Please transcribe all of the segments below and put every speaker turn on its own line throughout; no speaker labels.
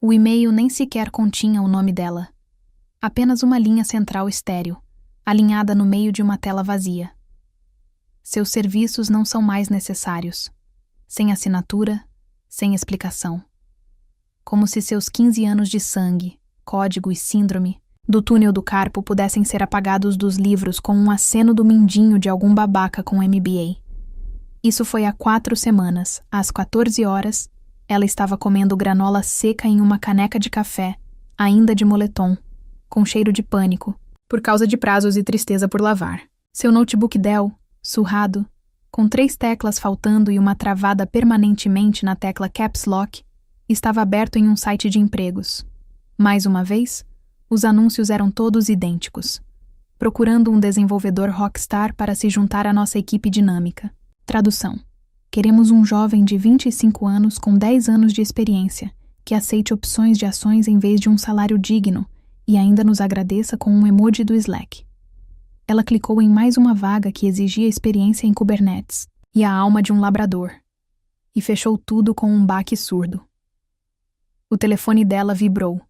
O e-mail nem sequer continha o nome dela. Apenas uma linha central estéril, alinhada no meio de uma tela vazia. Seus serviços não são mais necessários. Sem assinatura, sem explicação. Como se seus 15 anos de sangue, código e síndrome do túnel do carpo pudessem ser apagados dos livros com um aceno do mindinho de algum babaca com MBA. Isso foi há 4 semanas, às 14 horas, ela estava comendo granola seca em uma caneca de café, ainda de moletom, com cheiro de pânico, por causa de prazos e tristeza por lavar. Seu notebook Dell, surrado, com 3 teclas faltando e uma travada permanentemente na tecla Caps Lock, estava aberto em um site de empregos. Mais uma vez, os anúncios eram todos idênticos. Procurando um desenvolvedor rockstar para se juntar à nossa equipe dinâmica. Tradução. Queremos um jovem de 25 anos com 10 anos de experiência, que aceite opções de ações em vez de um salário digno e ainda nos agradeça com um emoji do Slack. Ela clicou em mais uma vaga que exigia experiência em Kubernetes e a alma de um labrador. E fechou tudo com um baque surdo. O telefone dela vibrou.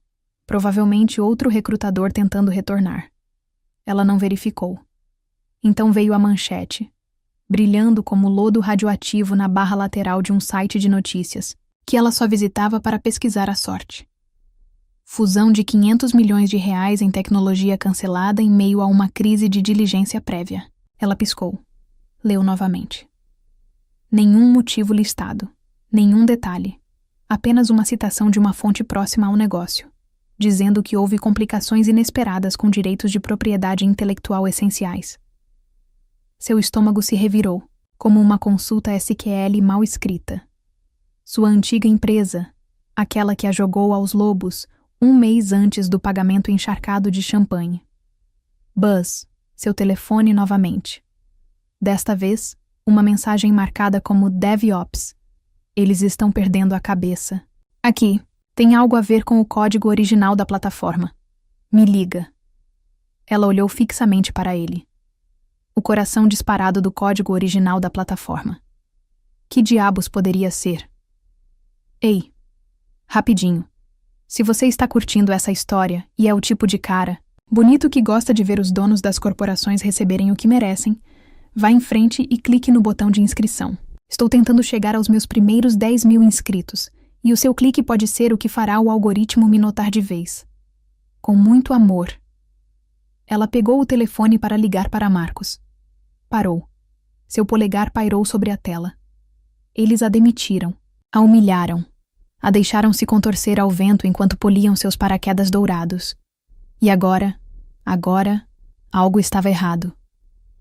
Provavelmente outro recrutador tentando retornar. Ela não verificou. Então veio a manchete, brilhando como lodo radioativo na barra lateral de um site de notícias, que ela só visitava para pesquisar a sorte. Fusão de 500 milhões de reais em tecnologia cancelada em meio a uma crise de diligência prévia. Ela piscou. Leu novamente. Nenhum motivo listado. Nenhum detalhe. Apenas uma citação de uma fonte próxima ao negócio, dizendo que houve complicações inesperadas com direitos de propriedade intelectual essenciais. Seu estômago se revirou, como uma consulta SQL mal escrita. Sua antiga empresa, aquela que a jogou aos lobos 1 mês antes do pagamento encharcado de champanhe. Buzz, seu telefone novamente. Desta vez, uma mensagem marcada como DevOps. Eles estão perdendo a cabeça. Aqui. Tem algo a ver com o código original da plataforma. Me liga. Ela olhou fixamente para ele. O coração disparado do código original da plataforma. Que diabos poderia ser? Ei, rapidinho. Se você está curtindo essa história e é o tipo de cara bonito que gosta de ver os donos das corporações receberem o que merecem, vá em frente e clique no botão de inscrição. Estou tentando chegar aos meus primeiros 10 mil inscritos. E o seu clique pode ser o que fará o algoritmo me notar de vez. Com muito amor. Ela pegou o telefone para ligar para Marcos. Parou. Seu polegar pairou sobre a tela. Eles a demitiram, a humilharam, a deixaram se contorcer ao vento enquanto poliam seus paraquedas dourados. E agora, algo estava errado.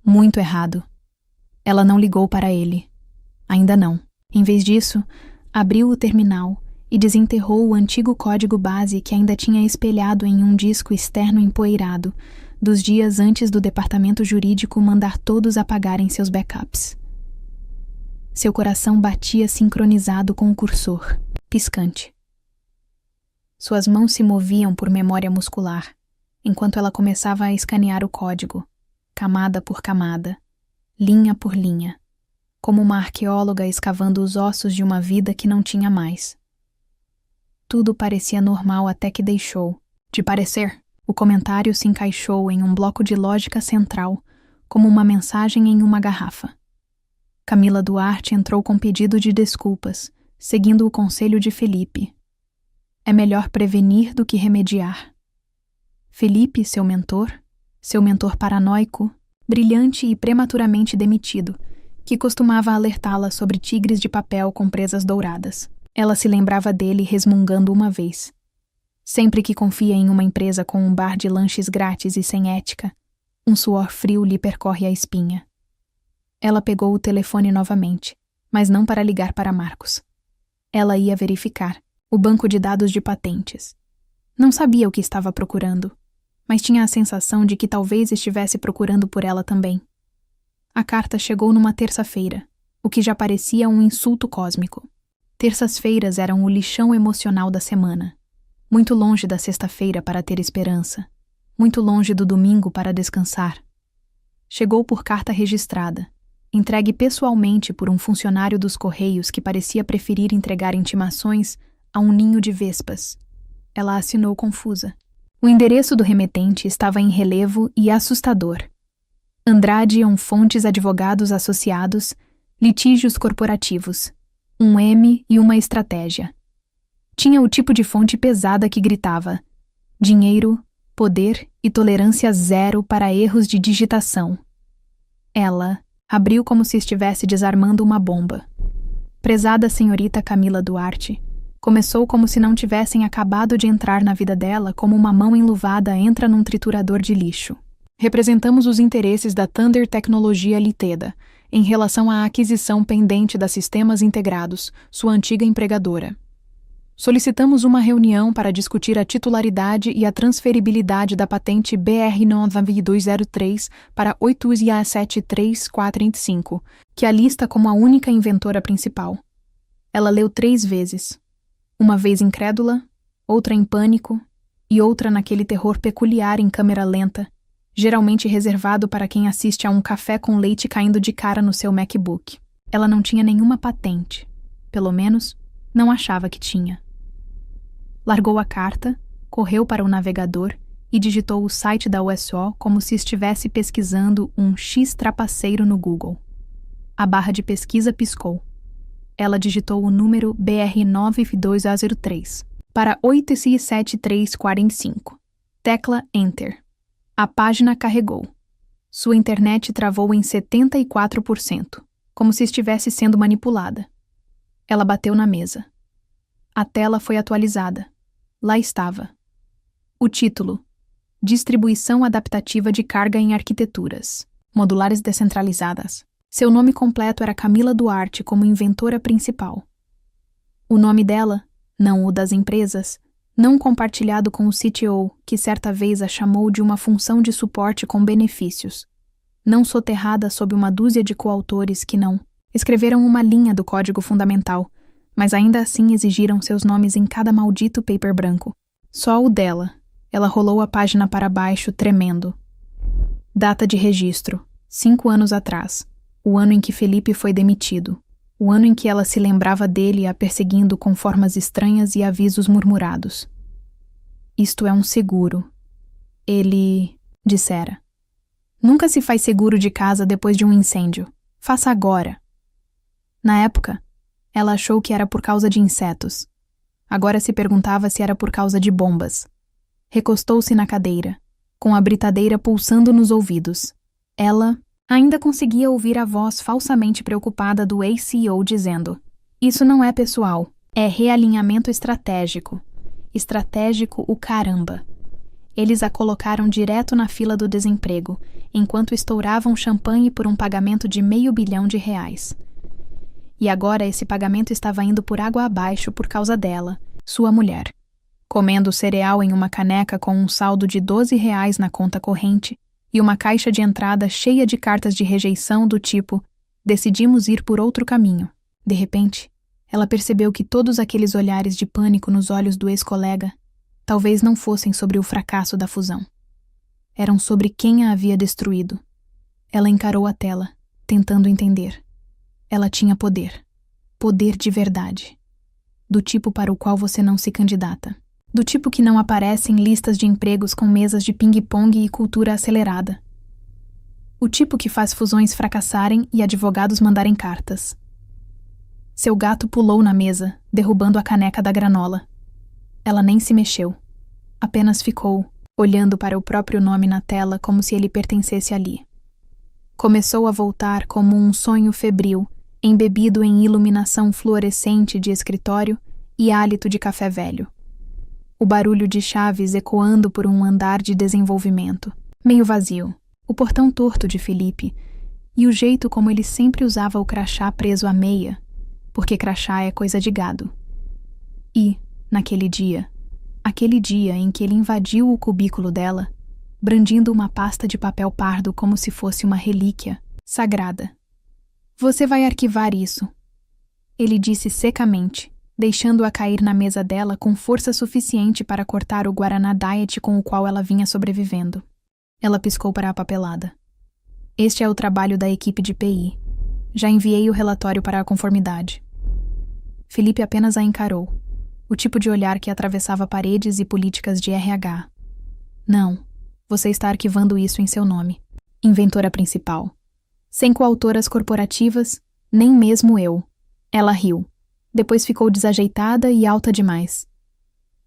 Muito errado. Ela não ligou para ele. Ainda não. Em vez disso, abriu o terminal e desenterrou o antigo código base que ainda tinha espelhado em um disco externo empoeirado, dos dias antes do departamento jurídico mandar todos apagarem seus backups. Seu coração batia sincronizado com o cursor, piscante. Suas mãos se moviam por memória muscular, enquanto ela começava a escanear o código, camada por camada, linha por linha, como uma arqueóloga escavando os ossos de uma vida que não tinha mais. Tudo parecia normal até que deixou de parecer. O comentário se encaixou em um bloco de lógica central, como uma mensagem em uma garrafa. Camila Duarte entrou com pedido de desculpas, seguindo o conselho de Felipe. É melhor prevenir do que remediar. Felipe, seu mentor paranoico, brilhante e prematuramente demitido, que costumava alertá-la sobre tigres de papel com presas douradas. Ela se lembrava dele resmungando uma vez. Sempre que confia em uma empresa com um bar de lanches grátis e sem ética, um suor frio lhe percorre a espinha. Ela pegou o telefone novamente, mas não para ligar para Marcos. Ela ia verificar o banco de dados de patentes. Não sabia o que estava procurando, mas tinha a sensação de que talvez estivesse procurando por ela também. A carta chegou numa terça-feira, o que já parecia um insulto cósmico. Terças-feiras eram o lixão emocional da semana. Muito longe da sexta-feira para ter esperança. Muito longe do domingo para descansar. Chegou por carta registrada, entregue pessoalmente por um funcionário dos Correios que parecia preferir entregar intimações a um ninho de vespas, Ela assinou confusa. O endereço do remetente estava em relevo e assustador. Andrade Fontes Advogados Associados, Litígios Corporativos. Um M e uma estratégia. Tinha o tipo de fonte pesada que gritava: dinheiro, poder e tolerância zero para erros de digitação. Ela abriu como se estivesse desarmando uma bomba. Prezada senhorita Camila Duarte, começou como se não tivessem acabado de entrar na vida dela como uma mão enluvada entra num triturador de lixo. Representamos os interesses da Thunder Tecnologia Ltda, em relação à aquisição pendente da Sistemas Integrados, sua antiga empregadora. Solicitamos uma reunião para discutir a titularidade e a transferibilidade da patente BR 9203 para 8IA73435, que a lista como a única inventora principal. Ela leu 3 vezes. Uma vez incrédula, outra em pânico e outra naquele terror peculiar em câmera lenta, geralmente reservado para quem assiste a um café com leite caindo de cara no seu MacBook. Ela não tinha nenhuma patente. Pelo menos, não achava que tinha. Largou a carta, correu para o navegador e digitou o site da USO como se estivesse pesquisando um X trapaceiro no Google. A barra de pesquisa piscou. Ela digitou o número BR92A03 para 8I7345. Tecla Enter. A página carregou. Sua internet travou em 74%, como se estivesse sendo manipulada. Ela bateu na mesa. A tela foi atualizada. Lá estava. O título: Distribuição adaptativa de carga em arquiteturas modulares descentralizadas. Seu nome completo era Camila Duarte como inventora principal. O nome dela, não o das empresas, não compartilhado com o CTO, que certa vez a chamou de uma função de suporte com benefícios, não soterrada sob uma dúzia de coautores que não escreveram uma linha do código fundamental, mas ainda assim exigiram seus nomes em cada maldito paper branco. Só o dela. Ela rolou a página para baixo, tremendo. Data de registro: 5 anos atrás, o ano em que Felipe foi demitido, o ano em que ela se lembrava dele a perseguindo com formas estranhas e avisos murmurados. Isto é um seguro. Ele dissera. Nunca se faz seguro de casa depois de um incêndio. Faça agora. Na época, ela achou que era por causa de insetos. Agora se perguntava se era por causa de bombas. Recostou-se na cadeira, com a britadeira pulsando nos ouvidos. Ela ainda conseguia ouvir a voz falsamente preocupada do ex-CEO dizendo: isso não é pessoal, é realinhamento estratégico. Estratégico o caramba. Eles a colocaram direto na fila do desemprego, enquanto estouravam champanhe por um pagamento de R$500 milhão. E agora esse pagamento estava indo por água abaixo por causa dela, sua mulher. Comendo cereal em uma caneca com um saldo de R$12 na conta corrente e uma caixa de entrada cheia de cartas de rejeição do tipo: decidimos ir por outro caminho. De repente, ela percebeu que todos aqueles olhares de pânico nos olhos do ex-colega talvez não fossem sobre o fracasso da fusão. Eram sobre quem a havia destruído. Ela encarou a tela, tentando entender. Ela tinha poder. Poder de verdade. Do tipo para o qual você não se candidata. Do tipo que não aparece em listas de empregos com mesas de ping-pong e cultura acelerada. O tipo que faz fusões fracassarem e advogados mandarem cartas. Seu gato pulou na mesa, derrubando a caneca da granola. Ela nem se mexeu. Apenas ficou, olhando para o próprio nome na tela como se ele pertencesse ali. Começou a voltar como um sonho febril, embebido em iluminação fluorescente de escritório e hálito de café velho. O barulho de chaves ecoando por um andar de desenvolvimento, meio vazio, o portão torto de Felipe e o jeito como ele sempre usava o crachá preso à meia, porque crachá é coisa de gado. E, naquele dia, aquele dia em que ele invadiu o cubículo dela, brandindo uma pasta de papel pardo como se fosse uma relíquia sagrada. Você vai arquivar isso, ele disse secamente, deixando-a cair na mesa dela com força suficiente para cortar o Guaraná Diet com o qual ela vinha sobrevivendo. Ela piscou para a papelada. Este é o trabalho da equipe de PI. Já enviei o relatório para a conformidade. Felipe apenas a encarou. o tipo de olhar que atravessava paredes e políticas de RH. Não, você está arquivando isso em seu nome. Inventora principal. Sem coautoras corporativas, nem mesmo eu. Ela riu. Depois ficou desajeitada e alta demais.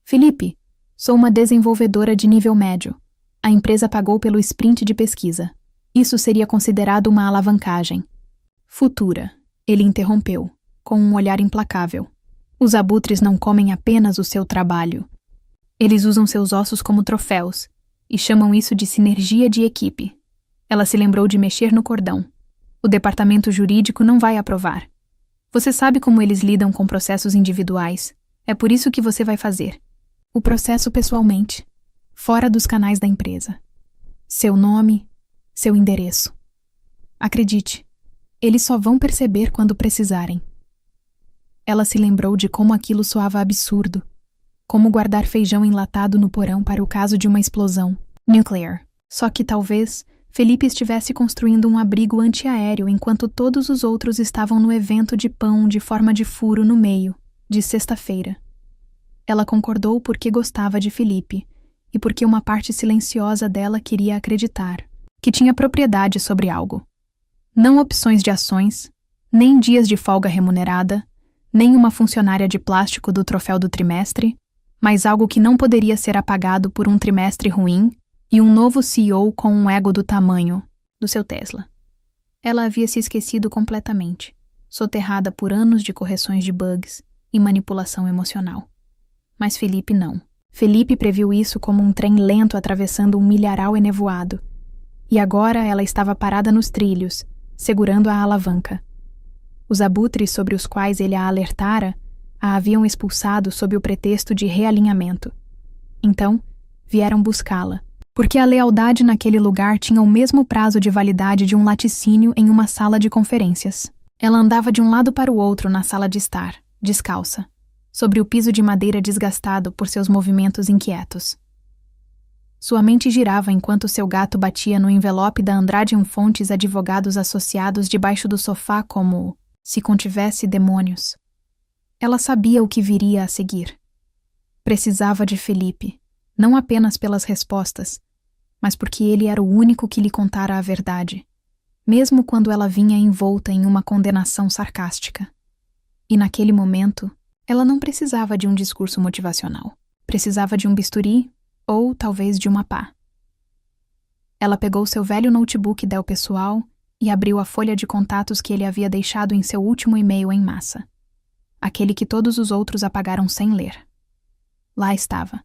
Felipe, sou uma desenvolvedora de nível médio. A empresa pagou pelo sprint de pesquisa. Isso seria considerado uma alavancagem. Futura, ele interrompeu, com um olhar implacável. Os abutres não comem apenas o seu trabalho. Eles usam seus ossos como troféus e chamam isso de sinergia de equipe. Ela se lembrou de mexer no cordão. O departamento jurídico não vai aprovar. Você sabe como eles lidam com processos individuais. É por isso que você vai fazer. O processo pessoalmente, fora dos canais da empresa. Seu nome, seu endereço. Acredite, eles só vão perceber quando precisarem. Ela se lembrou de como aquilo soava absurdo. Como guardar feijão enlatado no porão para o caso de uma explosão. Nuclear. Só que talvez Felipe estivesse construindo um abrigo antiaéreo enquanto todos os outros estavam no evento de pão de forma de furo no meio, de sexta-feira. Ela concordou porque gostava de Felipe e porque uma parte silenciosa dela queria acreditar que tinha propriedade sobre algo. Não opções de ações, nem dias de folga remunerada, nem uma funcionária de plástico do troféu do trimestre, mas algo que não poderia ser apagado por um trimestre ruim e um novo CEO com um ego do tamanho do seu Tesla. Ela havia se esquecido completamente, soterrada por anos de correções de bugs e manipulação emocional. Mas Felipe não. Felipe previu isso como um trem lento atravessando um milharal enevoado. E agora ela estava parada nos trilhos, segurando a alavanca. Os abutres sobre os quais ele a alertara a haviam expulsado sob o pretexto de realinhamento. Então, vieram buscá-la, porque a lealdade naquele lugar tinha o mesmo prazo de validade de um laticínio em uma sala de conferências. Ela andava de um lado para o outro na sala de estar, descalça, sobre o piso de madeira desgastado por seus movimentos inquietos. Sua mente girava enquanto seu gato batia no envelope da Andrade Fontes Advogados Associados debaixo do sofá como se contivesse demônios. Ela sabia o que viria a seguir. Precisava de Felipe, não apenas pelas respostas, mas porque ele era o único que lhe contara a verdade, mesmo quando ela vinha envolta em uma condenação sarcástica. E naquele momento, ela não precisava de um discurso motivacional. Precisava de um bisturi ou talvez de uma pá. Ela pegou seu velho notebook Dell pessoal e abriu a folha de contatos que ele havia deixado em seu último e-mail em massa. Aquele que todos os outros apagaram sem ler. Lá estava.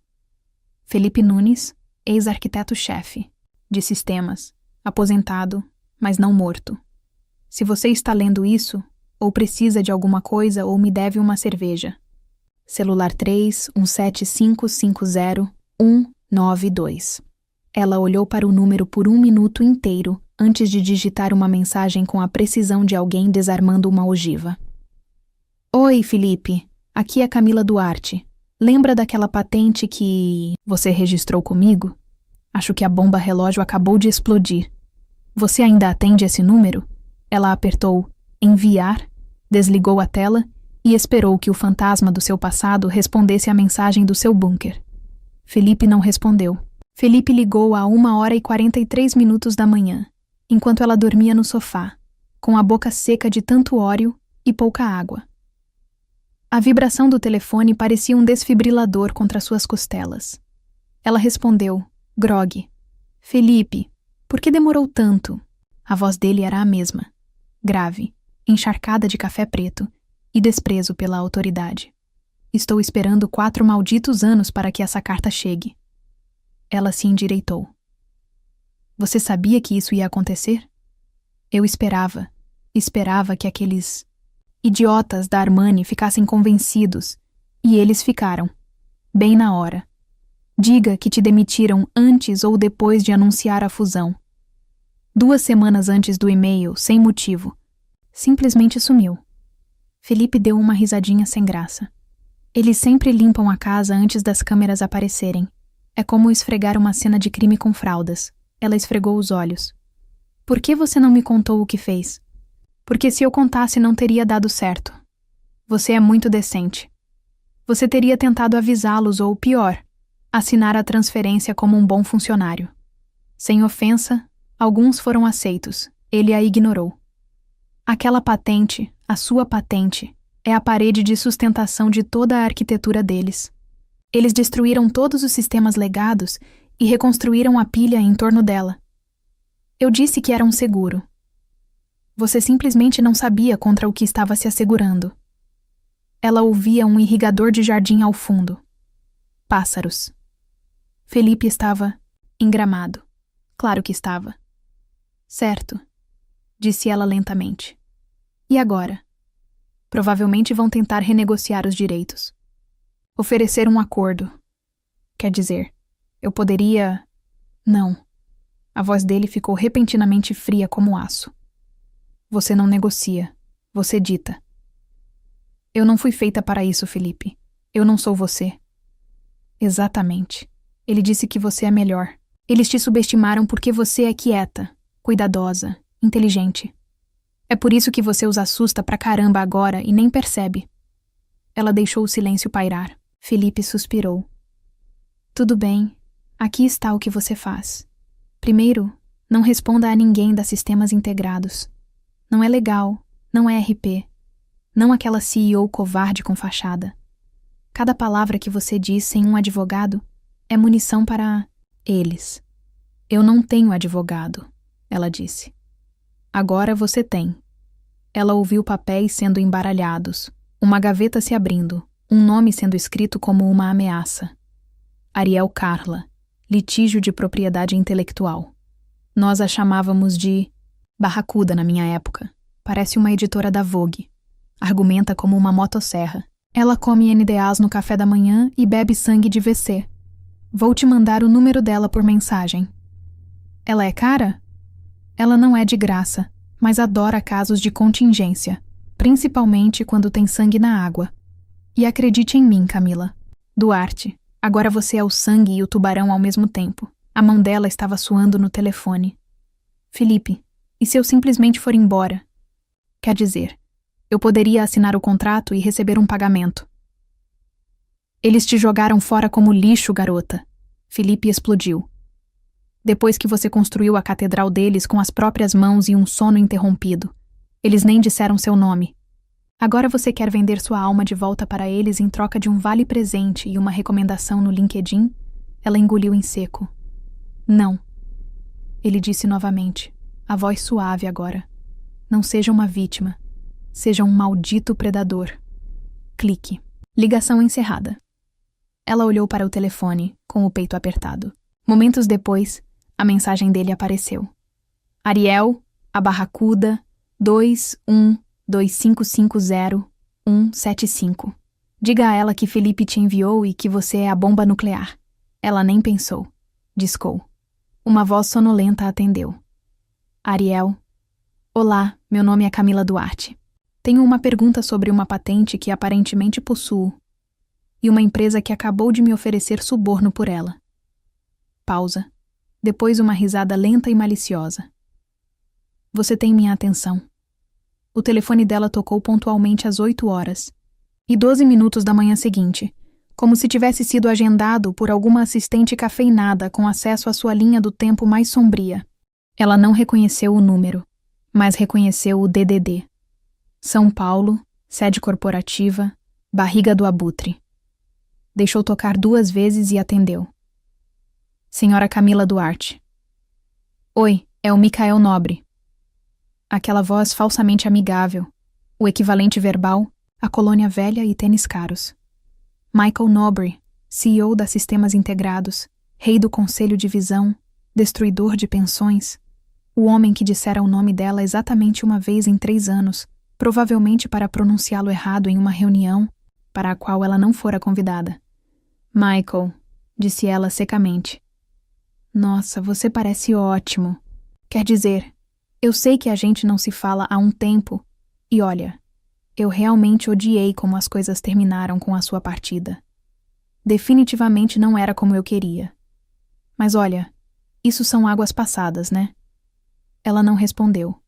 Felipe Nunes, ex-arquiteto-chefe, de sistemas, aposentado, mas não morto. Se você está lendo isso, ou precisa de alguma coisa ou me deve uma cerveja. Celular 3-17550-192. Ela olhou para o número por 1 minuto inteiro antes de digitar uma mensagem com a precisão de alguém desarmando uma ogiva. Oi, Felipe. Aqui é Camila Duarte. Lembra daquela patente que você registrou comigo? Acho que a bomba relógio acabou de explodir. Você ainda atende esse número? Ela apertou enviar, desligou a tela e esperou que o fantasma do seu passado respondesse à mensagem do seu bunker. Felipe não respondeu. Felipe ligou a 1h43 da manhã, enquanto ela dormia no sofá, com a boca seca de tanto óleo e pouca água. A vibração do telefone parecia um desfibrilador contra suas costelas. Ela respondeu, grogue. Felipe, por que demorou tanto? A voz dele era a mesma, grave, encharcada de café preto e desprezo pela autoridade. Estou esperando 4 malditos anos para que essa carta chegue. Ela se endireitou. Você sabia que isso ia acontecer? Eu esperava que aqueles idiotas da Armani ficassem convencidos, e eles ficaram, bem na hora. Diga que te demitiram antes ou depois de anunciar a fusão. 2 semanas antes do e-mail, sem motivo. Simplesmente sumiu. Felipe deu uma risadinha sem graça. Eles sempre limpam a casa antes das câmeras aparecerem. É como esfregar uma cena de crime com fraldas. Ela esfregou os olhos. Por que você não me contou o que fez? Porque se eu contasse não teria dado certo. Você é muito decente. Você teria tentado avisá-los ou, pior, assinar a transferência como um bom funcionário. Sem ofensa, alguns foram aceitos. Ele a ignorou. Aquela patente, a sua patente, é a parede de sustentação de toda a arquitetura deles. Eles destruíram todos os sistemas legados e reconstruíram a pilha em torno dela. Eu disse que era um seguro. Você simplesmente não sabia contra o que estava se assegurando. Ela ouvia um irrigador de jardim ao fundo. Pássaros. Felipe estava engramado. Claro que estava. Certo, disse ela lentamente. E agora? Provavelmente vão tentar renegociar os direitos. Oferecer um acordo. Quer dizer, eu poderia... Não. A voz dele ficou repentinamente fria como aço. Você não negocia. Você dita. Eu não fui feita para isso, Felipe. Eu não sou você. Exatamente. Ele disse que você é melhor. Eles te subestimaram porque você é quieta, cuidadosa, inteligente. É por isso que você os assusta pra caramba agora e nem percebe. Ela deixou o silêncio pairar. Felipe suspirou. Tudo bem. Aqui está o que você faz. Primeiro, não responda a ninguém da Sistemas Integrados. Não é legal, não é RP. Não aquela CEO covarde com fachada. Cada palavra que você diz sem um advogado é munição para eles. Eu não tenho advogado, ela disse. Agora você tem. Ela ouviu papéis sendo embaralhados, uma gaveta se abrindo, um nome sendo escrito como uma ameaça. Ariel Carla, litígio de propriedade intelectual. Nós a chamávamos de Barracuda na minha época. Parece uma editora da Vogue. Argumenta como uma motosserra. Ela come NDAs no café da manhã e bebe sangue de VC. Vou te mandar o número dela por mensagem. Ela é cara? Ela não é de graça, mas adora casos de contingência, principalmente quando tem sangue na água. E acredite em mim, Camila. Duarte, agora você é o sangue e o tubarão ao mesmo tempo. A mão dela estava suando no telefone. Felipe, e se eu simplesmente for embora? Quer dizer, eu poderia assinar o contrato e receber um pagamento. Eles te jogaram fora como lixo, garota. Felipe explodiu. Depois que você construiu a catedral deles com as próprias mãos e um sono interrompido. Eles nem disseram seu nome. Agora você quer vender sua alma de volta para eles em troca de um vale-presente e uma recomendação no LinkedIn? Ela engoliu em seco. Não. Ele disse novamente, a voz suave agora. Não seja uma vítima. Seja um maldito predador. Clique. Ligação encerrada. Ela olhou para o telefone, com o peito apertado. Momentos depois, a mensagem dele apareceu. Ariel, a Barracuda, 212550-175. Diga a ela que Felipe te enviou e que você é a bomba nuclear. Ela nem pensou. Discou. Uma voz sonolenta atendeu. Ariel. Olá, meu nome é Camila Duarte. Tenho uma pergunta sobre uma patente que aparentemente possuo e uma empresa que acabou de me oferecer suborno por ela. Pausa. Depois uma risada lenta e maliciosa. Você tem minha atenção. O telefone dela tocou pontualmente às 8h12 da manhã seguinte, como se tivesse sido agendado por alguma assistente cafeinada com acesso à sua linha do tempo mais sombria. Ela não reconheceu o número, mas reconheceu o DDD. São Paulo, sede corporativa, Barriga do Abutre. Deixou tocar 2 vezes e atendeu. Senhora Camila Duarte. Oi, é o Micael Nobre. Aquela voz falsamente amigável, o equivalente verbal, a colônia velha e tênis caros. Michael Nobre, CEO da Sistemas Integrados, rei do Conselho de Visão, destruidor de pensões, o homem que dissera o nome dela exatamente uma vez em 3 anos, provavelmente para pronunciá-lo errado em uma reunião para a qual ela não fora convidada. Michael, disse ela secamente. Nossa, você parece ótimo. Quer dizer, eu sei que a gente não se fala há um tempo, e olha, eu realmente odiei como as coisas terminaram com a sua partida. Definitivamente não era como eu queria. Mas olha, isso são águas passadas, né? Ela não respondeu.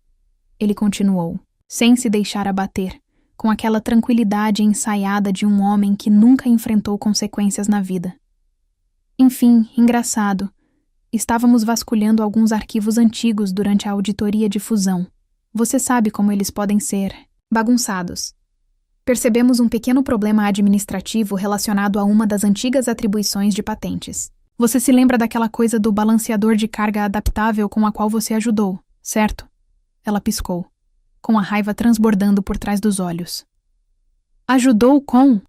Ele continuou, sem se deixar abater, com aquela tranquilidade ensaiada de um homem que nunca enfrentou consequências na vida. Enfim, engraçado. Estávamos vasculhando alguns arquivos antigos durante a auditoria de fusão. Você sabe como eles podem ser bagunçados. Percebemos um pequeno problema administrativo relacionado a uma das antigas atribuições de patentes. Você se lembra daquela coisa do balanceador de carga adaptável com a qual você ajudou, certo? Ela piscou, com a raiva transbordando por trás dos olhos. Ajudou com?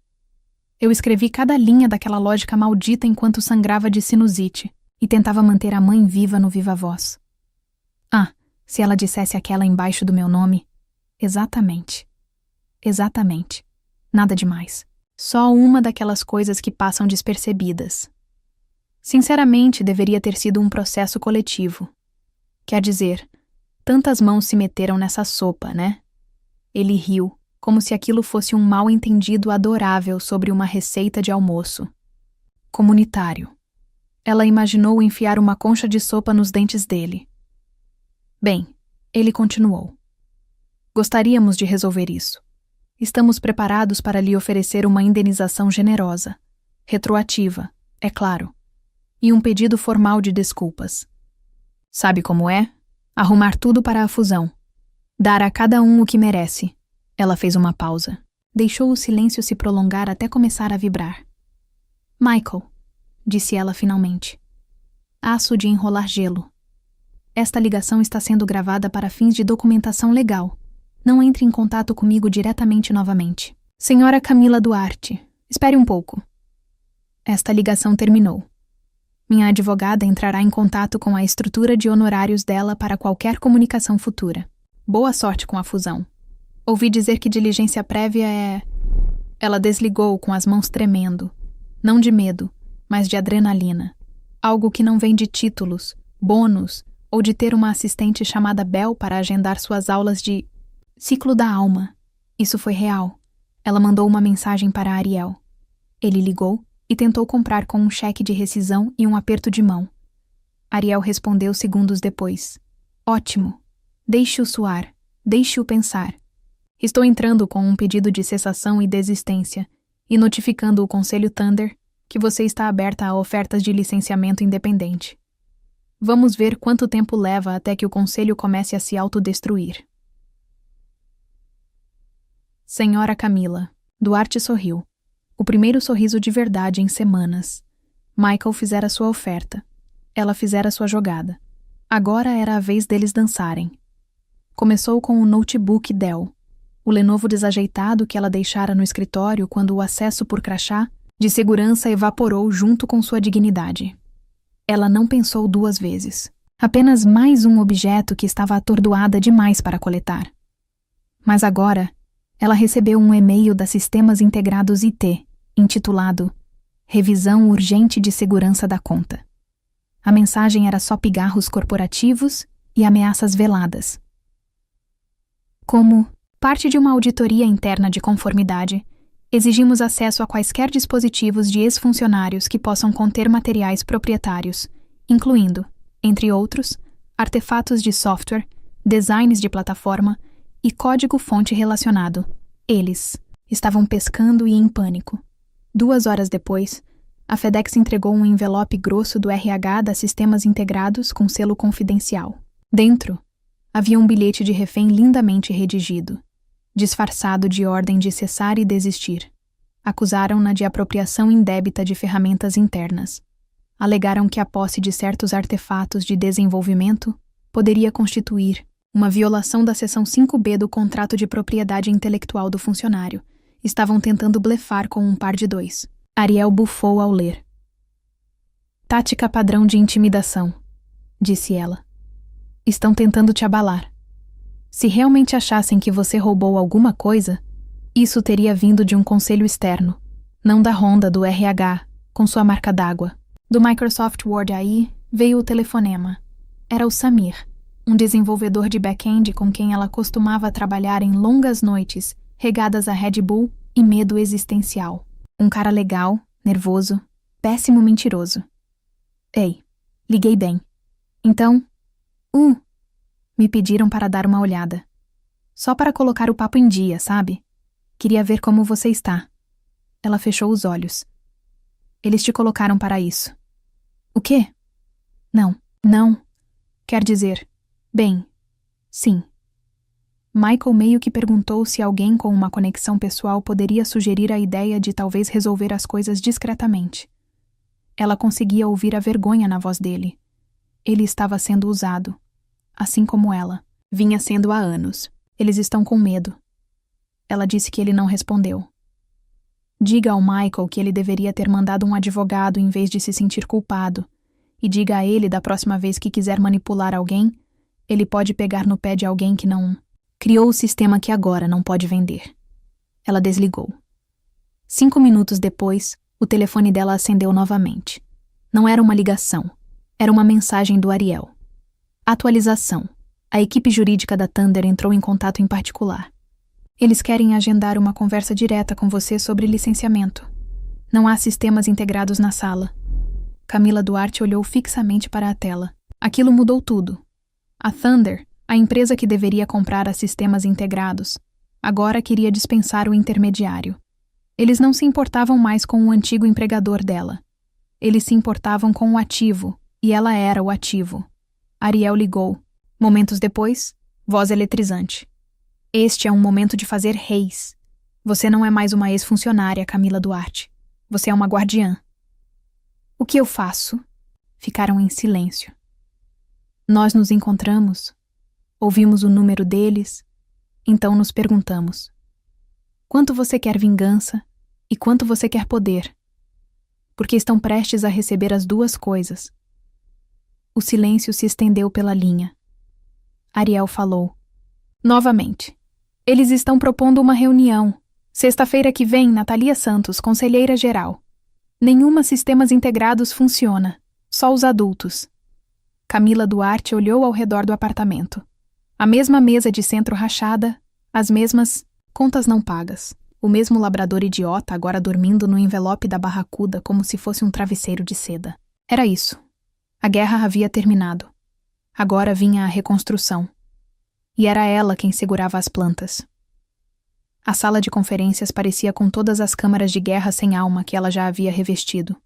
Eu escrevi cada linha daquela lógica maldita enquanto sangrava de sinusite e tentava manter a mãe viva no viva-voz. Ah, se ela dissesse aquela embaixo do meu nome. Exatamente. Exatamente. Nada demais. Só uma daquelas coisas que passam despercebidas. Sinceramente, deveria ter sido um processo coletivo. Quer dizer, tantas mãos se meteram nessa sopa, né? Ele riu, como se aquilo fosse um mal-entendido adorável sobre uma receita de almoço. Comunitário. Ela imaginou enfiar uma concha de sopa nos dentes dele. Bem, ele continuou. Gostaríamos de resolver isso. Estamos preparados para lhe oferecer uma indenização generosa, retroativa, é claro, e um pedido formal de desculpas. Sabe como é? Arrumar tudo para a fusão. Dar a cada um o que merece. Ela fez uma pausa. Deixou o silêncio se prolongar até começar a vibrar. Michael, disse ela finalmente. Aço de enrolar gelo. Esta ligação está sendo gravada para fins de documentação legal. Não entre em contato comigo diretamente novamente. Senhora Camila Duarte, espere um pouco. Esta ligação terminou. Minha advogada entrará em contato com a estrutura de honorários dela para qualquer comunicação futura. Boa sorte com a fusão. Ouvi dizer que diligência prévia é... Ela desligou com as mãos tremendo. Não de medo, mas de adrenalina. Algo que não vem de títulos, bônus, ou de ter uma assistente chamada Bel para agendar suas aulas de ciclo da alma. Isso foi real. Ela mandou uma mensagem para Ariel. Ele ligou e tentou comprar com um cheque de rescisão e um aperto de mão. Ariel respondeu segundos depois. Ótimo. Deixe-o suar. Deixe-o pensar. Estou entrando com um pedido de cessação e desistência e notificando o Conselho Thunder que você está aberta a ofertas de licenciamento independente. Vamos ver quanto tempo leva até que o Conselho comece a se autodestruir. Senhora Camila. Duarte sorriu. O primeiro sorriso de verdade em semanas. Michael fizera sua oferta. Ela fizera sua jogada. Agora era a vez deles dançarem. Começou com o notebook Dell, o Lenovo desajeitado que ela deixara no escritório quando o acesso por crachá de segurança evaporou junto com sua dignidade. Ela não pensou duas vezes. Apenas mais um objeto que estava atordoada demais para coletar. Mas agora, ela recebeu um e-mail da Sistemas Integrados IT, intitulado Revisão Urgente de Segurança da Conta. A mensagem era só pigarros corporativos e ameaças veladas. Como parte de uma auditoria interna de conformidade, exigimos acesso a quaisquer dispositivos de ex-funcionários que possam conter materiais proprietários, incluindo, entre outros, artefatos de software, designs de plataforma e código-fonte relacionado. Eles estavam pescando e em pânico. 2 horas depois, a FedEx entregou um envelope grosso do RH da Sistemas Integrados com selo confidencial. Dentro, havia um bilhete de refém lindamente redigido, disfarçado de ordem de cessar e desistir. Acusaram-na de apropriação indébita de ferramentas internas. Alegaram que a posse de certos artefatos de desenvolvimento poderia constituir uma violação da seção 5B do contrato de propriedade intelectual do funcionário. Estavam tentando blefar com um par de dois. Ariel bufou ao ler. Tática padrão de intimidação, disse ela. Estão tentando te abalar. Se realmente achassem que você roubou alguma coisa, isso teria vindo de um conselho externo, não da Honda do RH, com sua marca d'água. Do Microsoft Word aí, veio o telefonema. Era o Samir, um desenvolvedor de back-end com quem ela costumava trabalhar em longas noites, regadas a Red Bull e medo existencial. Um cara legal, nervoso, péssimo mentiroso. Ei, liguei bem. Então, me pediram para dar uma olhada. Só para colocar o papo em dia, sabe? Queria ver como você está. Ela fechou os olhos. Eles te colocaram para isso. O quê? Não. Quer dizer, bem, sim. Michael meio que perguntou se alguém com uma conexão pessoal poderia sugerir a ideia de talvez resolver as coisas discretamente. Ela conseguia ouvir a vergonha na voz dele. Ele estava sendo usado, assim como ela. Vinha sendo há anos. Eles estão com medo. Ela disse que ele não respondeu. Diga ao Michael que ele deveria ter mandado um advogado em vez de se sentir culpado. E diga a ele da próxima vez que quiser manipular alguém, ele pode pegar no pé de alguém que não... Criou o sistema que agora não pode vender. Ela desligou. 5 minutos depois, o telefone dela acendeu novamente. Não era uma ligação. Era uma mensagem do Ariel. Atualização. A equipe jurídica da Thunder entrou em contato em particular. Eles querem agendar uma conversa direta com você sobre licenciamento. Não há sistemas integrados na sala. Camila Duarte olhou fixamente para a tela. Aquilo mudou tudo. A Thunder, a empresa que deveria comprar a sistemas integrados, agora queria dispensar o intermediário. Eles não se importavam mais com o antigo empregador dela. Eles se importavam com o ativo, e ela era o ativo. Ariel ligou. Momentos depois, voz eletrizante. Este é um momento de fazer reis. Você não é mais uma ex-funcionária, Camila Duarte. Você é uma guardiã. O que eu faço? Ficaram em silêncio. Nós nos encontramos, ouvimos o número deles, então nos perguntamos: quanto você quer vingança e quanto você quer poder? Porque estão prestes a receber as duas coisas. O silêncio se estendeu pela linha. Ariel falou. Novamente. Eles estão propondo uma reunião. Sexta-feira que vem, Natalia Santos, conselheira geral. Nenhuma sistemas integrados funciona. Só os adultos. Camila Duarte olhou ao redor do apartamento. A mesma mesa de centro rachada, as mesmas contas não pagas. O mesmo labrador idiota agora dormindo no envelope da barracuda como se fosse um travesseiro de seda. Era isso. A guerra havia terminado. Agora vinha a reconstrução. E era ela quem segurava as plantas. A sala de conferências parecia com todas as câmaras de guerra sem alma que ela já havia revestido.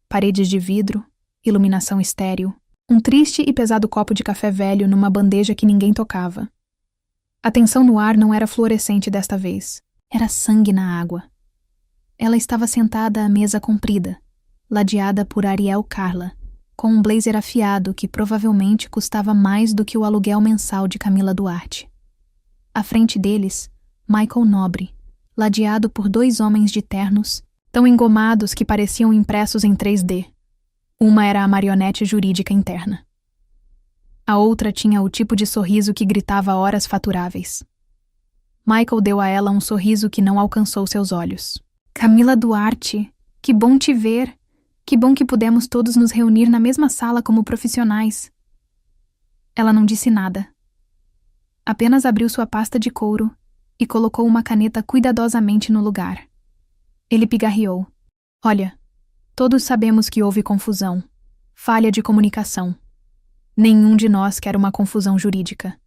Paredes de vidro, iluminação estéril, um triste e pesado copo de café velho numa bandeja que ninguém tocava. A tensão no ar não era fluorescente desta vez. Era sangue na água. Ela estava sentada à mesa comprida, ladeada por Ariel Carla, com um blazer afiado que provavelmente custava mais do que o aluguel mensal de Camila Duarte. À frente deles, Michael Nobre, ladeado por 2 homens de ternos, tão engomados que pareciam impressos em 3D. Uma era a marionete jurídica interna. A outra tinha o tipo de sorriso que gritava horas faturáveis. Michael deu a ela um sorriso que não alcançou seus olhos. Camila Duarte, que bom te ver. Que bom que pudemos todos nos reunir na mesma sala como profissionais. Ela não disse nada. Apenas abriu sua pasta de couro e colocou uma caneta cuidadosamente no lugar. Ele pigarreou. Olha, todos sabemos que houve confusão, falha de comunicação. Nenhum de nós quer uma confusão jurídica.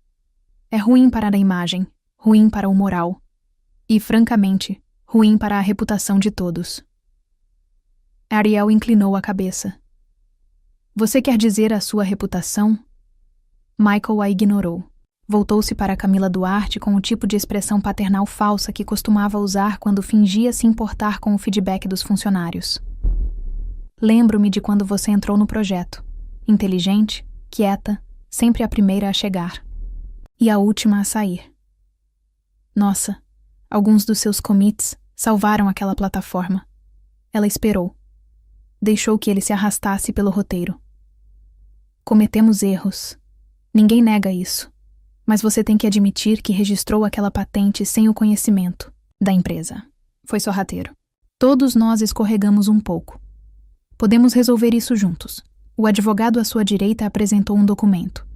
É ruim para a imagem, ruim para o moral e, francamente, ruim para a reputação de todos. Ariel inclinou a cabeça. Você quer dizer a sua reputação? Michael a ignorou. Voltou-se para Camila Duarte com o tipo de expressão paternal falsa que costumava usar quando fingia se importar com o feedback dos funcionários. Lembro-me de quando você entrou no projeto. Inteligente, quieta, sempre a primeira a chegar. E a última a sair. Nossa, alguns dos seus commits salvaram aquela plataforma. Ela esperou. Deixou que ele se arrastasse pelo roteiro. Cometemos erros. Ninguém nega isso. Mas você tem que admitir que registrou aquela patente sem o conhecimento da empresa. Foi sorrateiro. Todos nós escorregamos um pouco. Podemos resolver isso juntos. O advogado à sua direita apresentou um documento.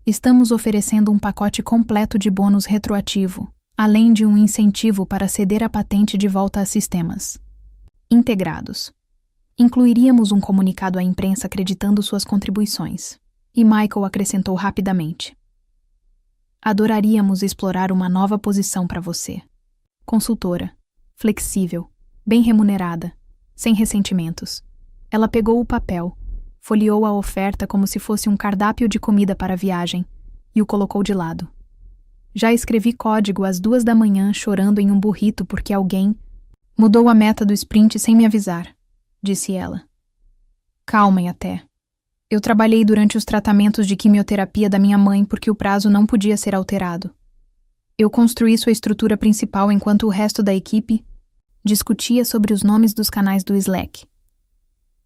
Estamos oferecendo um pacote completo de bônus retroativo, além de um incentivo para ceder a patente de volta a sistemas integrados. Incluiríamos um comunicado à imprensa acreditando suas contribuições. E Michael acrescentou rapidamente. Adoraríamos explorar uma nova posição para você. Consultora. Flexível. Bem remunerada. Sem ressentimentos. Ela pegou o papel, folheou a oferta como se fosse um cardápio de comida para a viagem e o colocou de lado. Já escrevi código às 2 da manhã chorando em um burrito porque alguém mudou a meta do sprint sem me avisar, disse ela. Calma e até. Eu trabalhei durante os tratamentos de quimioterapia da minha mãe porque o prazo não podia ser alterado. Eu construí sua estrutura principal enquanto o resto da equipe discutia sobre os nomes dos canais do Slack.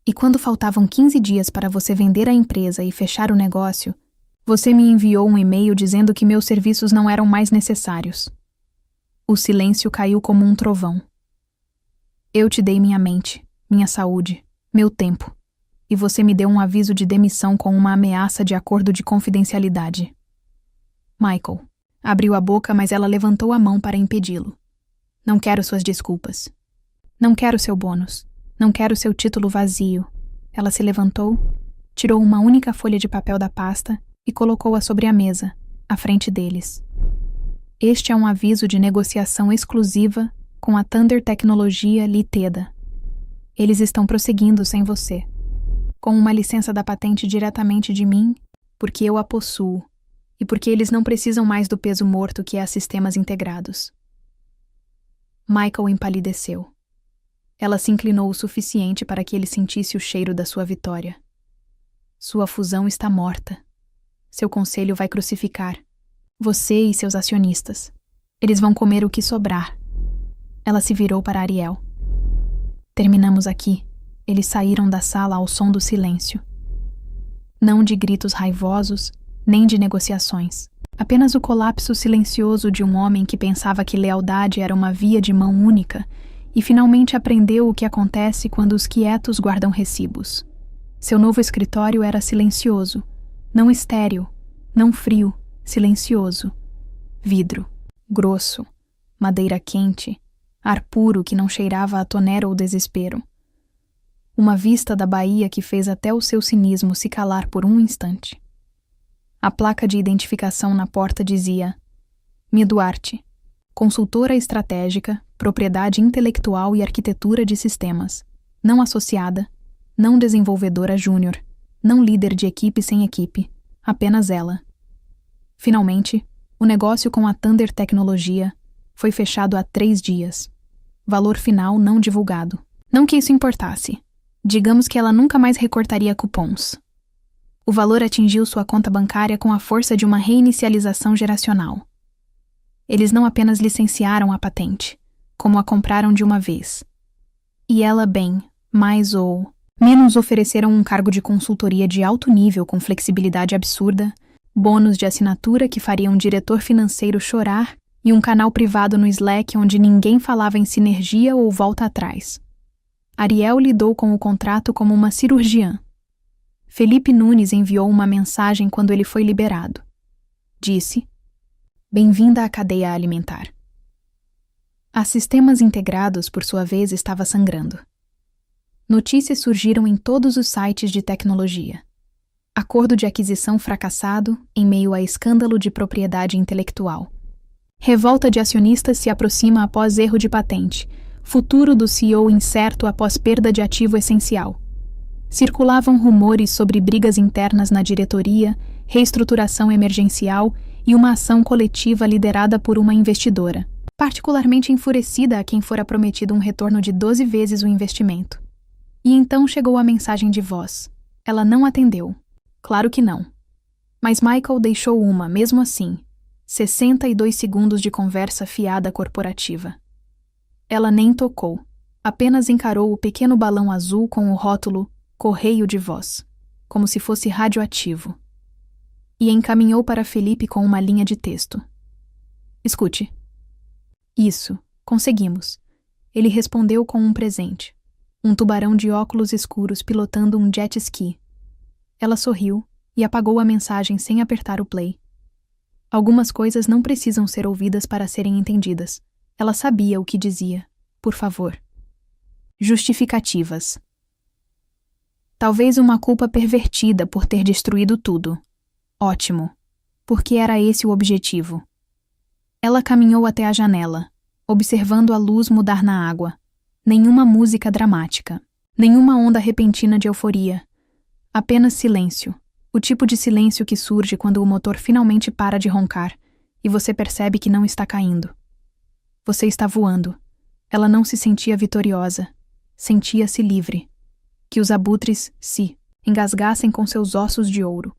E quando faltavam 15 dias para você vender a empresa e fechar o negócio, você me enviou um e-mail dizendo que meus serviços não eram mais necessários. O silêncio caiu como um trovão. Eu te dei minha mente, minha saúde, meu tempo, e você me deu um aviso de demissão com uma ameaça de acordo de confidencialidade. Michael abriu a boca, mas ela levantou a mão para impedi-lo. Não quero suas desculpas. Não quero seu bônus. Não quero seu título vazio. Ela se levantou, tirou uma única folha de papel da pasta e colocou-a sobre a mesa, à frente deles. Este é um aviso de negociação exclusiva com a Thunder Tecnologia Ltda. Eles estão prosseguindo sem você, com uma licença da patente diretamente de mim, porque eu a possuo, e porque eles não precisam mais do peso morto que é a sistemas integrados. Michael empalideceu. Ela se inclinou o suficiente para que ele sentisse o cheiro da sua vitória. Sua fusão está morta. Seu conselho vai crucificar você e seus acionistas. Eles vão comer o que sobrar. Ela se virou para Ariel. Terminamos aqui. Eles saíram da sala ao som do silêncio. Não de gritos raivosos, nem de negociações. Apenas o colapso silencioso de um homem que pensava que lealdade era uma via de mão única e finalmente aprendeu o que acontece quando os quietos guardam recibos. Seu novo escritório era silencioso, não estéril, não frio, silencioso. Vidro, grosso, madeira quente, ar puro que não cheirava a tonera ou desespero. Uma vista da Bahia que fez até o seu cinismo se calar por um instante. A placa de identificação na porta dizia: Mia Duarte, consultora estratégica, propriedade intelectual e arquitetura de sistemas, não associada, não desenvolvedora júnior, não líder de equipe sem equipe, apenas ela. Finalmente, o negócio com a Thunder Tecnologia foi fechado há 3 dias. Valor final não divulgado. Não que isso importasse. Digamos que ela nunca mais recortaria cupons. O valor atingiu sua conta bancária com a força de uma reinicialização geracional. Eles não apenas licenciaram a patente, como a compraram de uma vez. E ela bem, mais ou menos ofereceram um cargo de consultoria de alto nível com flexibilidade absurda, bônus de assinatura que faria um diretor financeiro chorar e um canal privado no Slack onde ninguém falava em sinergia ou volta atrás. Ariel lidou com o contrato como uma cirurgiã. Felipe Nunes enviou uma mensagem quando ele foi liberado. Disse: Bem-vinda à cadeia alimentar. A Sistemas Integrados, por sua vez, estava sangrando. Notícias surgiram em todos os sites de tecnologia. Acordo de aquisição fracassado em meio a escândalo de propriedade intelectual. Revolta de acionistas se aproxima após erro de patente. Futuro do CEO incerto após perda de ativo essencial. Circulavam rumores sobre brigas internas na diretoria, reestruturação emergencial e uma ação coletiva liderada por uma investidora, particularmente enfurecida a quem fora prometido um retorno de 12 vezes o investimento. E então chegou a mensagem de voz. Ela não atendeu. Claro que não. Mas Michael deixou uma, mesmo assim. 62 segundos de conversa fiada corporativa. Ela nem tocou. Apenas encarou o pequeno balão azul com o rótulo Correio de Voz, como se fosse radioativo. E encaminhou para Felipe com uma linha de texto. Escute. Isso, conseguimos. Ele respondeu com um presente. Um tubarão de óculos escuros pilotando um jet ski. Ela sorriu e apagou a mensagem sem apertar o play. Algumas coisas não precisam ser ouvidas para serem entendidas. Ela sabia o que dizia. Por favor. Justificativas. Talvez uma culpa pervertida por ter destruído tudo. Ótimo. Porque era esse o objetivo. Ela caminhou até a janela. observando a luz mudar na água. Nenhuma música dramática, nenhuma onda repentina de euforia. Apenas silêncio. O tipo de silêncio que surge quando o motor finalmente para de roncar e você percebe que não está caindo. Você está voando. Ela não se sentia vitoriosa. Sentia-se livre. Que os abutres se engasgassem com seus ossos de ouro.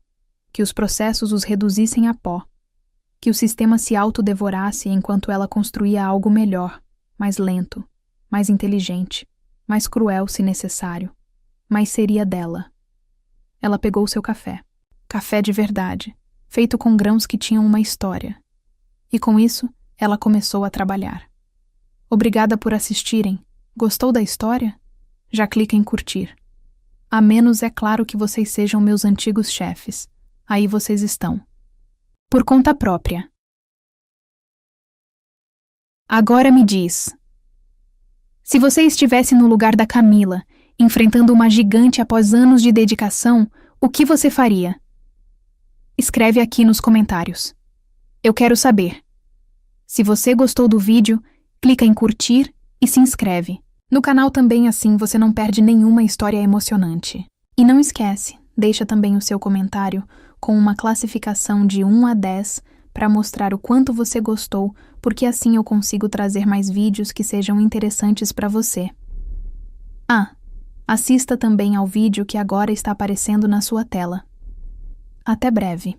Que os processos os reduzissem a pó. Que o sistema se autodevorasse enquanto ela construía algo melhor, mais lento, mais inteligente, mais cruel se necessário, mas seria dela. Ela pegou seu café. Café de verdade, feito com grãos que tinham uma história. E com isso, ela começou a trabalhar. Obrigada por assistirem. Gostou da história? Já clica em curtir. A menos é claro que vocês sejam meus antigos chefes. Aí vocês estão. Por conta própria. Agora me diz. Se você estivesse no lugar da Camila, enfrentando uma gigante após anos de dedicação, o que você faria? Escreve aqui nos comentários. Eu quero saber. Se você gostou do vídeo, clica em curtir e se inscreve. No canal também assim você não perde nenhuma história emocionante. E não esquece, deixa também o seu comentário com uma classificação de 1 a 10 para mostrar o quanto você gostou, porque assim eu consigo trazer mais vídeos que sejam interessantes para você. Assista também ao vídeo que agora está aparecendo na sua tela. Até breve.